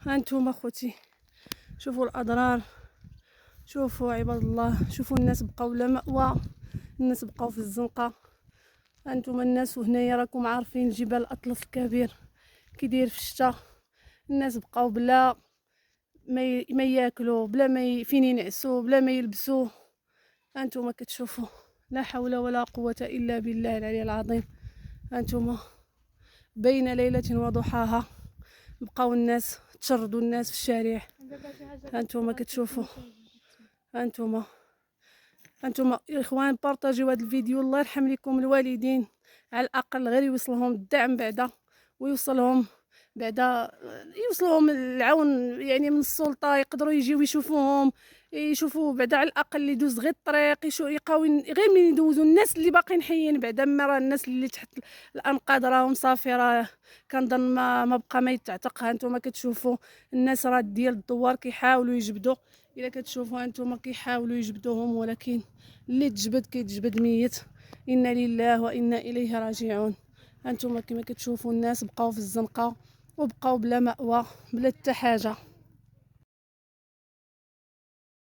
هانتوما خوتي شوفوا الاضرار، شوفوا عباد الله، شوفوا الناس بقاو لا مأوى، الناس بقاو في الزنقه. هانتوما الناس وهنايا راكم عارفين جبال الاطلس الكبير كي داير في الشتا، الناس بقاو بلا ما ياكلوا، بلا فين ينعسوا، بلا ما يلبسوا. هانتوما كتشوفوا لا حول ولا قوه الا بالله العلي العظيم. هانتوما بين ليله وضحاها بقاو الناس تشردوا الناس في الشارع. هانتوما كتشوفوا، هانتوما يا اخوان بارطاجيو هذا الفيديو، الله يرحم لكم الوالدين على الاقل غير يوصلهم الدعم بعدا، ويوصلهم بعدا، يوصلهم العون يعني من السلطه، يقدروا يجيو يشوفوهم، يشوفوا بعدا على الاقل يدوز غير الطريق، يبقاو غير من يدوزوا الناس اللي باقيين حيين بعدا، ما راه الناس اللي تحت الانقاض راهم صافي، راه كنظن ما بقى ما يتعتق. هانتوما كتشوفوا الناس راه ديال الدوار كيحاولوا يجبدوا، الا كتشوفوا هانتوما كيحاولوا يجبدوهم، ولكن اللي تجبد كيتجبد ميت. انا لله وانا اليه راجعون. هانتوما كما كتشوفوا الناس بقاو في الزنقه وبقاو بلا مأوى بلا حتى حاجه.